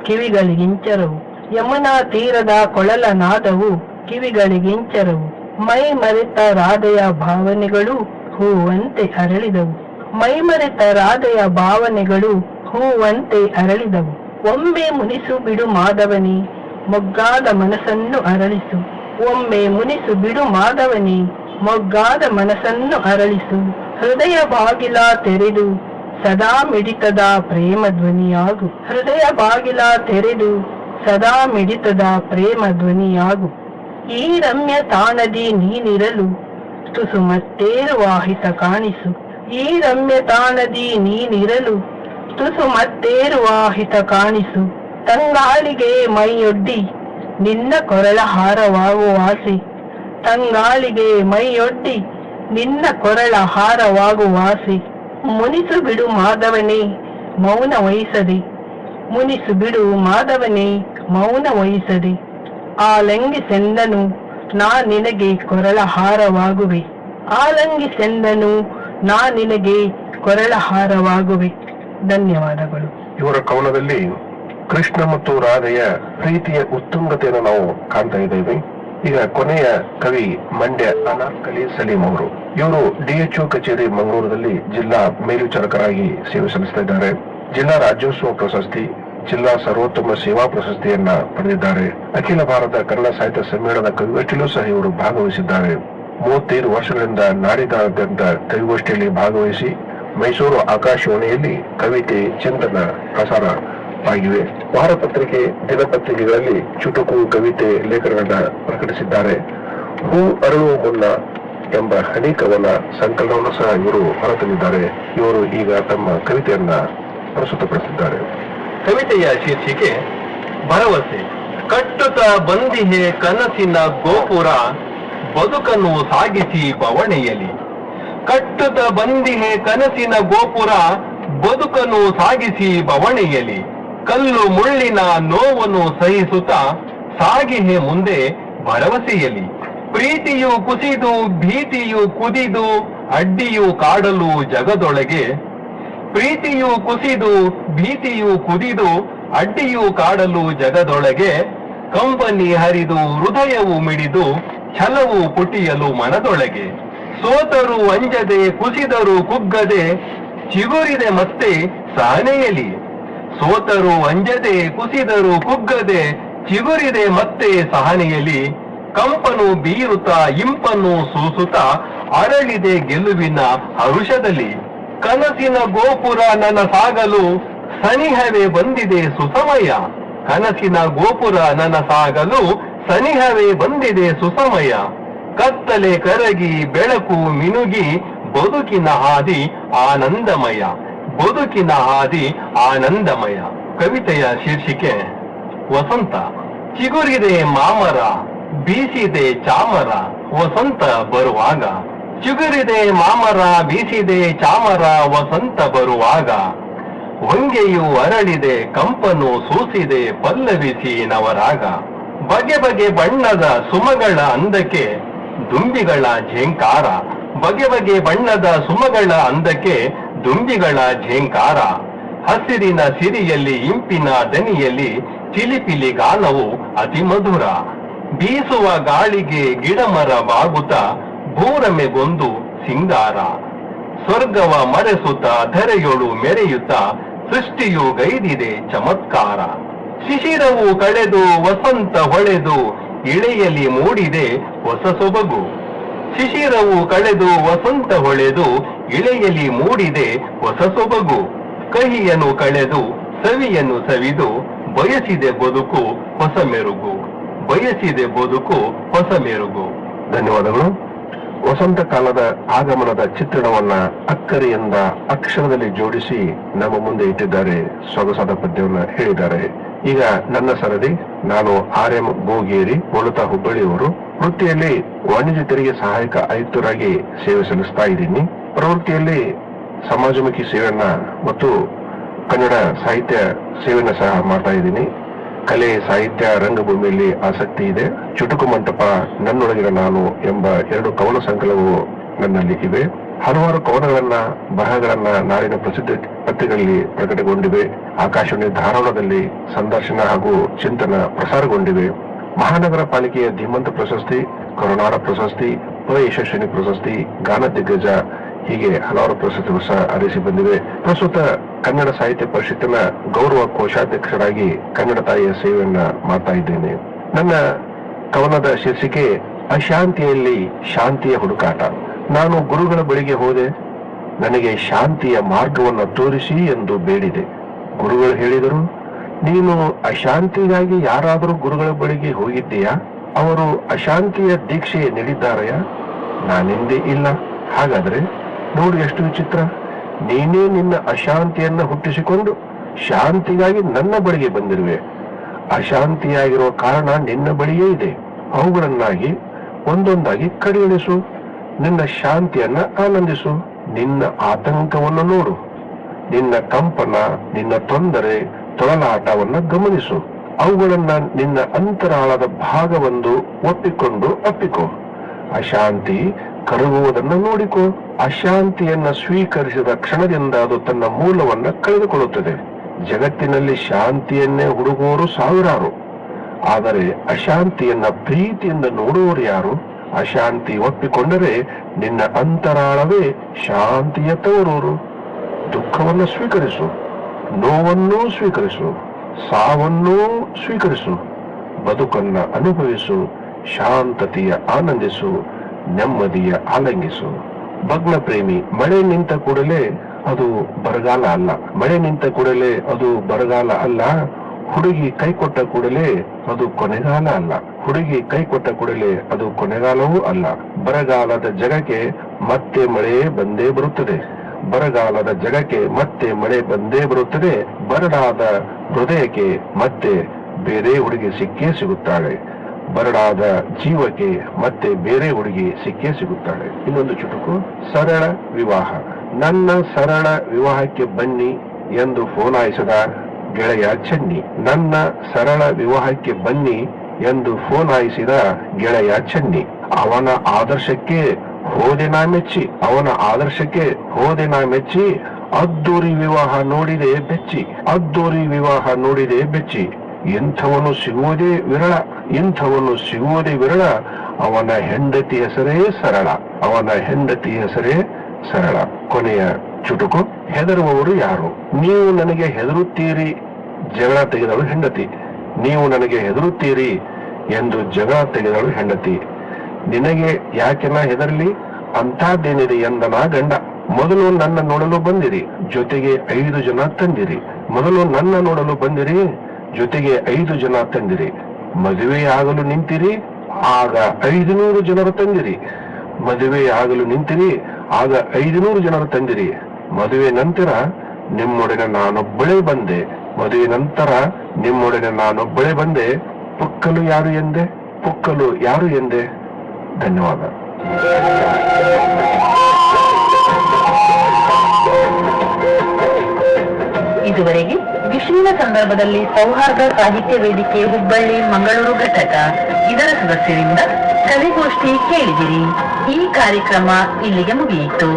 ಕಿವಿಗಳಿಗಿಂಚರವು, ಯಮುನಾ ತೀರದ ಕೊಳಲ ನಾದವು ಕಿವಿಗಳಿಗಿಂಚರವು. ಮೈ ಮರೆತ ರಾಧೆಯ ಭಾವನೆಗಳು ಹೂವಂತೆ ಅರಳಿದವು, ಮೈ ಮರೆತ ರಾಧೆಯ ಭಾವನೆಗಳು ಹೂವಂತೆ ಅರಳಿದವು. ಒಮ್ಮೆ ಮುನಿಸು ಬಿಡು ಮಾಧವನಿ ಮೊಗ್ಗಾದ ಮನಸ್ಸನ್ನು ಅರಳಿಸು, ಒಮ್ಮೆ ಮುನಿಸು ಬಿಡು ಮಾಧವನಿ ಮೊಗ್ಗಾದ ಮನಸ್ಸನ್ನು ಅರಳಿಸು. ಹೃದಯ ಬಾಗಿಲ ತೆರೆದು ಸದಾ ಮಿಡಿತದ ಪ್ರೇಮ ಧ್ವನಿಯಾಗು, ಹೃದಯ ಬಾಗಿಲ ತೆರೆದು ಸದಾ ಮಿಡಿತದ ಪ್ರೇಮ ಧ್ವನಿಯಾಗು. ಈ ರಮ್ಯ ತಾಣದಿ ನೀನಿರಲು ತುಸು ಮತ್ತೇರುವ ಹಿತ ಕಾಣಿಸು, ಈ ರಮ್ಯ ತಾಣದಿ ನೀನಿರಲು ತುಸು ಮತ್ತೇರುವ ಹಿತ ಕಾಣಿಸು. ತಂಗಾಳಿಗೆ ಮೈಯೊಡ್ಡಿ ನಿನ್ನ ಕೊರಳ ಹಾರವಾಗುವ ಆಸೆ, ತಂಗಾಳಿಗೆ ಮೈಯೊಡ್ಡಿ ನಿನ್ನ ಕೊರಳ ಹಾರವಾಗುವ ಆಸೆ. ಮುನಿಸು ಬಿಡು ಮಾಧವನೇ ಮೌನ ವಹಿಸದೆ, ಮುನಿಸು ಬಿಡು ಮಾಧವನೇ ಮೌನ ವಹಿಸದೆ. ಆಲಂಗಿಸೆಂದನು ನಾ ನಿನಗೆ ಕೊರಳ ಹಾರವಾಗುವೆ, ಆಲಂಗಿಸೆಂದನು ನಾ ನಿನಗೆ ಕೊರಳ ಹಾರವಾಗುವೆ. ಧನ್ಯವಾದಗಳು. ಇವರ ಕವನದಲ್ಲಿ ಕೃಷ್ಣ ಮತ್ತು ರಾಧೆಯ ಪ್ರೀತಿಯ ಉತ್ತುಂಗತೆಯನ್ನು ನಾವು ಕಾಣ್ತಾ ಇದ್ದೇವೆ. ಈಗ ಕೊನೆಯ ಕವಿ ಮಂಡ್ಯ ಅನಾರ್ಕಲಿ ಸಲೀಂ ಅವರು. ಇವರು DHO ಕಚೇರಿ ಮಂಗಳೂರಿನಲ್ಲಿ ಜಿಲ್ಲಾ ಮೇಲ್ವಿಚಾರಕರಾಗಿ ಸೇವೆ ಸಲ್ಲಿಸ್ತಾ ಇದ್ದಾರೆ. ಜಿಲ್ಲಾ ರಾಜ್ಯೋತ್ಸವ ಪ್ರಶಸ್ತಿ, ಜಿಲ್ಲಾ ಸರ್ವೋತ್ತಮ ಸೇವಾ ಪ್ರಶಸ್ತಿಯನ್ನ ಪಡೆದಿದ್ದಾರೆ. ಅಖಿಲ ಭಾರತ ಕನ್ನಡ ಸಾಹಿತ್ಯ ಸಮ್ಮೇಳನದ ಕವಿಗೋಷ್ಠಿಯಲ್ಲೂ ಸಹ ಇವರು ಭಾಗವಹಿಸಿದ್ದಾರೆ. 35 ವರ್ಷಗಳಿಂದ ನಾಡಿದಾದ್ಯಂತ ಕವಿಗೋಷ್ಠಿಯಲ್ಲಿ ಭಾಗವಹಿಸಿ ಮೈಸೂರು ಆಕಾಶವಾಣಿಯಲ್ಲಿ ಕವಿತೆ ಚಿಂತನ ಪ್ರಸಾರವಾಗಿವೆ. ವಾರಪತ್ರಿಕೆ, ದಿನಪತ್ರಿಕೆಗಳಲ್ಲಿ ಚುಟುಕು, ಕವಿತೆ, ಲೇಖನಗಳನ್ನ ಪ್ರಕಟಿಸಿದ್ದಾರೆ. ಹೂ ಅರಳುವ ಮುನ್ನ ಎಂಬ ಹನಿ ಕವನ ಸಂಕಲನವನ್ನು ಸಹ ಇವರು ಹೊರತಂದಿದ್ದಾರೆ. ಇವರು ಈಗ ತಮ್ಮ ಕವಿತೆಯನ್ನ ಪ್ರಸ್ತುತಪಡಿಸಿದ್ದಾರೆ. ಕವಿತೆಯ ಶೀರ್ಷಿಕೆ ಭರವಸೆ. ಕಟ್ಟುತ್ತ ಬಂದಿಹೆ ಕನಸಿನ ಗೋಪುರ, ಬದುಕನ್ನು ಸಾಗಿಸಿ ಬವಣೆಯಲಿ. ಕಟ್ಟುತ್ತ ಬಂದಿಹೆ ಕನಸಿನ ಗೋಪುರ, ಬದುಕನ್ನು ಸಾಗಿಸಿ ಬವಣೆಯಲಿ. ಕಲ್ಲು ಮುಳ್ಳಿನ ನೋವನ್ನು ಸಹಿಸುತ್ತಾ ಸಾಗಿಹೆ ಮುಂದೆ ಭರವಸೆಯಲಿ. ಪ್ರೀತಿಯು ಕುಸಿದು ಭೀತಿಯು ಕುದಿದು ಅಡ್ಡಿಯು ಕಾಡಲು ಜಗದೊಳಗೆ. ಪ್ರೀತಿಯು ಕುಸಿದು ಭೀತಿಯು ಕುದಿದು ಅಡ್ಡಿಯು ಕಾಡಲು ಜಗದೊಳಗೆ. ಕಂಪನಿ ಹರಿದು ಹೃದಯವು ಮಿಡಿದು ಛಲವು ಪುಟಿಯಲು ಮನದೊಳಗೆ. ಸೋತರು ಅಂಜದೆ ಕುಸಿದರು ಕುಗ್ಗದೆ ಚಿಗುರಿದೆ ಮತ್ತೆ ಸಹನೆಯಲಿ. ಸೋತರು ಅಂಜದೆ ಕುಸಿದರು ಕುಗ್ಗದೆ ಚಿಗುರಿದೆ ಮತ್ತೆ ಸಹನೆಯಲಿ. ಕಂಪನು ಬೀರುತ್ತಾ ಇಂಪನ್ನು ಸೂಸುತ್ತಾ ಅರಳಿದೆ ಗೆಲುವಿನ ಹರುಷದಲ್ಲಿ. ಕನಸಿನ ಗೋಪುರ ನನ್ನ ಸಾಗಲು ಸನಿಹವೇ ಬಂದಿದೆ ಸುಸಮಯ. ಕನಸಿನ ಗೋಪುರ ನನ್ನ ಸಾಗಲು ಸನಿಹವೇ ಬಂದಿದೆ ಸುಸಮಯ. ಕತ್ತಲೆ ಕರಗಿ ಬೆಳಕು ಮಿನುಗಿ ಬದುಕಿನ ಹಾದಿ ಆನಂದಮಯ. ಬದುಕಿನ ಹಾದಿ ಆನಂದಮಯ. ಕವಿತೆಯ ಶೀರ್ಷಿಕೆ ವಸಂತ. ಚಿಗುರಿದೆ ಮಾಮರ ಬೀಸಿದೆ ಚಾಮರ ವಸಂತ ಬರುವಾಗ. ಚಿಗುರಿದೆ ಮಾಮರ ಬೀಸಿದೆ ಚಾಮರ ವಸಂತ ಬರುವಾಗ. ಹೊಂಗೆಯು ಅರಳಿದೆ ಕಂಪನು ಸೂಸಿದೆ ಪಲ್ಲವಿಸಿ ನವರಾಗ. ಬಗೆ ಬಗೆ ಬಣ್ಣದ ಸುಮಗಳ ಅಂದಕ್ಕೆ ದುಂಬಿಗಳ ಝೇಂಕಾರ. ಬಗೆ ಬಗೆ ಬಣ್ಣದ ಸುಮಗಳ ಅಂದಕ್ಕೆ ದುಂಬಿಗಳ ಝೇಂಕಾರ. ಹಸಿರಿನ ಸಿರಿಯಲ್ಲಿ ಇಂಪಿನ ದನಿಯಲ್ಲಿ ಚಿಲಿಪಿಲಿ ಗಾನವು ಅತಿ ಮಧುರ. ಬೀಸುವ ಗಾಳಿಗೆ ಗಿಡಮರ ಬಾಗುತ್ತ ಭೂರಮೆಗೊಂದು ಸಿಂಗಾರ. ಸ್ವರ್ಗವ ಮರೆಸುತ್ತ ಧರೆಯೊಳು ಮೆರೆಯುತ್ತ ಸೃಷ್ಟಿಯು ಗೈದಿದೆ ಚಮತ್ಕಾರ. ಶಿಶಿರವು ಕಳೆದು ವಸಂತ ಹೊಳೆದು ಇಳೆಯಲಿ ಮೂಡಿದೆ ಹೊಸ ಸೊಬಗು. ಶಿಶಿರವು ಕಳೆದು ವಸಂತ ಹೊಳೆದು ಇಳೆಯಲಿ ಮೂಡಿದೆ ಹೊಸ ಸೊಬಗು. ಕಹಿಯನ್ನು ಕಳೆದು ಸವಿಯನ್ನು ಸವಿದು ಬಯಸಿದೆ ಬದುಕು ಹೊಸ ಮೆರುಗು. ಬಯಸಿದೆ ಬದುಕು ಹೊಸ ಮೆರುಗು. ಧನ್ಯವಾದಗಳು. ವಸಂತ ಕಾಲದ ಆಗಮನದ ಚಿತ್ರಣವನ್ನ ಅಕ್ಕರೆಯಿಂದ ಅಕ್ಷರದಲ್ಲಿ ಜೋಡಿಸಿ ನಮ್ಮ ಮುಂದೆ ಇಟ್ಟಿದ್ದಾರೆ. ಸೊಗಸಾದ ಪದ್ಯವನ್ನ ಹೇಳಿದ್ದಾರೆ. ಈಗ ನನ್ನ ಸರದಿ. ನಾನು RM ಬೋಗೇರಿ, ಮೂಲತಃ ಹುಬ್ಬಳ್ಳಿಯವರು. ವೃತ್ತಿಯಲ್ಲಿ ವಾಣಿಜ್ಯ ತೆರಿಗೆ ಸಹಾಯಕ ಆಯುಕ್ತರಾಗಿ ಸೇವೆ ಸಲ್ಲಿಸ್ತಾ ಇದ್ದೀನಿ. ಪ್ರವೃತ್ತಿಯಲ್ಲಿ ಸಮಾಜಮುಖಿ ಸೇವೆಯನ್ನ ಮತ್ತು ಕನ್ನಡ ಸಾಹಿತ್ಯ ಸೇವೆಯನ್ನ ಸಹ ಮಾಡ್ತಾ ಇದ್ದೀನಿ. ಕಲೆ, ಸಾಹಿತ್ಯ, ರಂಗಭೂಮಿಯಲ್ಲಿ ಆಸಕ್ತಿ ಇದೆ. ಚುಟುಕು ಮಂಟಪ, ನನ್ನೊಳಗಿನ ನಾನು ಎಂಬ 2 ಕವನ ಸಂಕಲನವು ನನ್ನಲ್ಲಿ ಇವೆ. ಹಲವಾರು ಕವನಗಳನ್ನ, ಬರಹಗಳನ್ನ ನಾಡಿನ ಪ್ರಸಿದ್ಧ ಪತ್ರಿಕೆಗಳಲ್ಲಿ ಪ್ರಕಟಗೊಂಡಿವೆ. ಆಕಾಶವಾಣಿ ಧಾರವಾಡದಲ್ಲಿ ಸಂದರ್ಶನ ಹಾಗೂ ಚಿಂತನ ಪ್ರಸಾರಗೊಂಡಿವೆ. ಮಹಾನಗರ ಪಾಲಿಕೆಯ ಧೀಮಂತ ಪ್ರಶಸ್ತಿ, ಕರುನಾಡ ಪ್ರಶಸ್ತಿ, ಯಶಸ್ವಿನಿ ಪ್ರಶಸ್ತಿ, ಗಾನ ದಿಗ್ಗಜ ಹೀಗೆ ಹಲವಾರು ಪ್ರಶಸ್ತಿಗಳು ಸಹ ಅರಿಸಿ ಬಂದಿವೆ. ಪ್ರಸ್ತುತ ಕನ್ನಡ ಸಾಹಿತ್ಯ ಪರಿಷತ್ತಿನ ಗೌರವ ಕೋಶಾಧ್ಯಕ್ಷರಾಗಿ ಕನ್ನಡ ತಾಯಿಯ ಸೇವೆಯನ್ನ ಮಾಡ್ತಾ ಇದ್ದೇನೆ. ನನ್ನ ಕವನದ ಶೀರ್ಷಿಕೆ ಅಶಾಂತಿಯಲ್ಲಿ ಶಾಂತಿಯ ಹುಡುಕಾಟ. ನಾನು ಗುರುಗಳ ಬಳಿಗೆ ಹೋದೆ. ನನಗೆ ಶಾಂತಿಯ ಮಾರ್ಗವನ್ನು ತೋರಿಸಿ ಎಂದು ಬೇಡಿದೆ. ಗುರುಗಳು ಹೇಳಿದರು, ನೀನು ಅಶಾಂತಿಗಾಗಿ ಯಾರಾದರೂ ಗುರುಗಳ ಬಳಿಗೆ ಹೋಗಿದ್ದೀಯಾ? ಅವರು ಅಶಾಂತಿಯ ದೀಕ್ಷೆ ನೀಡಿದ್ದಾರೆಯಾ? ನಾನೆಂದೇ ಇಲ್ಲ. ಹಾಗಾದ್ರೆ ನೋಡು ಎಷ್ಟು ವಿಚಿತ್ರ. ನೀನೇ ನಿನ್ನ ಅಶಾಂತಿಯನ್ನ ಹುಟ್ಟಿಸಿಕೊಂಡು ಶಾಂತಿಗಾಗಿ ನನ್ನ ಬಳಿಗೆ ಬಂದಿರುವೆ. ಅಶಾಂತಿಯಾಗಿರುವ ಕಾರಣ ನಿನ್ನ ಬಳಿಯೇ ಇದೆ. ಅವುಗಳನ್ನಾಗಿ ಒಂದೊಂದಾಗಿ ಕಡೆಯಿಳಿಸು. ನಿನ್ನ ಶಾಂತಿಯನ್ನ ಆನಂದಿಸು. ನಿನ್ನ ಆತಂಕವನ್ನು ನೋಡು. ನಿನ್ನ ಕಂಪನ, ನಿನ್ನ ತೊಂದರೆ, ತೊಳಲಾಟವನ್ನ ಗಮನಿಸು. ಅವುಗಳನ್ನ ನಿನ್ನ ಅಂತರಾಳದ ಭಾಗವೆಂದು ಒಪ್ಪಿಕೊಂಡು ಅಪ್ಪಿಕೋ. ಅಶಾಂತಿ ಕರಗುವುದನ್ನು ನೋಡಿಕೋ. ಅಶಾಂತಿಯನ್ನ ಸ್ವೀಕರಿಸಿದ ಕ್ಷಣದಿಂದ ಅದು ತನ್ನ ಮೂಲವನ್ನ ಕಳೆದುಕೊಳ್ಳುತ್ತದೆ. ಜಗತ್ತಿನಲ್ಲಿ ಶಾಂತಿಯನ್ನೇ ಹುಡುಗುವವರು ಸಾವಿರಾರು. ಆದರೆ ಅಶಾಂತಿಯನ್ನ ಪ್ರೀತಿಯಿಂದ ನೋಡುವವರು ಯಾರು? ಅಶಾಂತಿ ಒಪ್ಪಿಕೊಂಡರೆ ನಿನ್ನ ಅಂತರಾಳವೇ ಶಾಂತಿಯ ತವರೂರು. ದುಃಖವನ್ನು ಸ್ವೀಕರಿಸು, ನೋವನ್ನೂ ಸ್ವೀಕರಿಸು, ಸಾವನ್ನೂ ಸ್ವೀಕರಿಸು. ಬದುಕನ್ನ ಅನುಭವಿಸು, ಶಾಂತತೆಯ ಆನಂದಿಸು, ನೆಮ್ಮದಿಯ ಆಲಂಗಿಸು. ಭಗ್ನ ಪ್ರೇಮಿ. ಮಳೆ ನಿಂತ ಕೂಡಲೇ ಅದು ಬರಗಾಲ ಅಲ್ಲ. ಮಳೆ ನಿಂತ ಕೂಡಲೇ ಅದು ಬರಗಾಲ ಅಲ್ಲ. ಹುಡುಗಿ ಕೈ ಕೊಟ್ಟ ಕೂಡಲೇ ಅದು ಕೊನೆಗಾಲ ಅಲ್ಲ. ಹುಡುಗಿ ಕೈ ಕೊಟ್ಟ ಕೂಡಲೇ ಅದು ಕೊನೆಗಾಲವೂ ಅಲ್ಲ. ಬರಗಾಲದ ಜಗಕ್ಕೆ ಮತ್ತೆ ಮಳೆ ಬಂದೇ ಬರುತ್ತದೆ. ಬರಗಾಲದ ಜಗಕ್ಕೆ ಮತ್ತೆ ಮಳೆ ಬಂದೇ ಬರುತ್ತದೆ. ಬರಡಾದ ಹೃದಯಕ್ಕೆ ಮತ್ತೆ ಬೇರೆ ಹುಡುಗಿ ಸಿಕ್ಕೇ ಸಿಗುತ್ತಾಳೆ. ಬರಡಾದ ಜೀವಕ್ಕೆ ಮತ್ತೆ ಬೇರೆ ಹುಡುಗಿ ಸಿಕ್ಕೇ ಸಿಗುತ್ತಾಳೆ. ಇನ್ನೊಂದು ಚುಟುಕು. ಸರಳ ವಿವಾಹ. ನನ್ನ ಸರಳ ವಿವಾಹಕ್ಕೆ ಬನ್ನಿ ಎಂದು ಫೋನಾಯಿಸಿದ ಗೆಳೆಯ ಚೆನ್ನಿ. ನನ್ನ ಸರಳ ವಿವಾಹಕ್ಕೆ ಬನ್ನಿ ಎಂದು ಫೋನ್ ಹಾಯಿಸಿದ ಗೆಳೆಯ ಚೆನ್ನಿ. ಅವನ ಆದರ್ಶಕ್ಕೆ ಹೋದೆ ನಾ ಮೆಚ್ಚಿ ಅದ್ದೂರಿ ವಿವಾಹ ನೋಡಿದೆ ಬೆಚ್ಚಿ. ಇಂಥವನು ಸಿಗುವುದೇ ವಿರಳ. ಅವನ ಹೆಂಡತಿ ಹೆಸರೇ ಸರಳ. ಕೊನೆಯ ಚುಟುಕು. ಹೆದರುವವರು ಯಾರು? ನೀವು ನನಗೆ ಹೆದರುತ್ತೀರಿ, ಜಗಳ ತೆಗೆದಳು ಹೆಂಡತಿ. ನೀವು ನನಗೆ ಹೆದರುತ್ತೀರಿ ಎಂದು ಜಗಳ ತೆಗೆದಳು ಹೆಂಡತಿ. ನಿನಗೆ ಯಾಕೆನ ಹೆದರ್ಲಿ, ಅಂಥದ್ದೇನಿದೆ ಎಂದನ ಗಂಡ. ಮೊದಲು ನನ್ನ ನೋಡಲು ಬಂದಿರಿ, ಜೊತೆಗೆ 5 ಜನ ತಂದಿರಿ. ಮದುವೆಯಾಗಲು ನಿಂತಿರಿ, ಆಗ 500 ಜನರು ತಂದಿರಿ. ಮದುವೆ ನಂತರ ನಿಮ್ಮೊಡನೆ ನಾನೊಬ್ಬಳೇ ಬಂದೆ. ಪುಕ್ಕಲು ಯಾರು ಎಂದೆ. ಧನ್ಯವಾದ. ಇದುವರೆಗೆ ವಿಶೇಷ ಸಂದರ್ಭದಲ್ಲಿ ಸೌಹಾರ್ದ ಸಾಹಿತ್ಯ ವೇದಿಕೆ ಹುಬ್ಬಳ್ಳಿ ಮಂಗಳೂರು ಘಟಕ ಇದರ ಸದಸ್ಯರಿಂದ ಕವಿಗೋಷ್ಠಿ ಕೇಳಿದಿರಿ. ಈ ಕಾರ್ಯಕ್ರಮ ಇಲ್ಲಿಗೆ ಮುಗಿಯಿತು.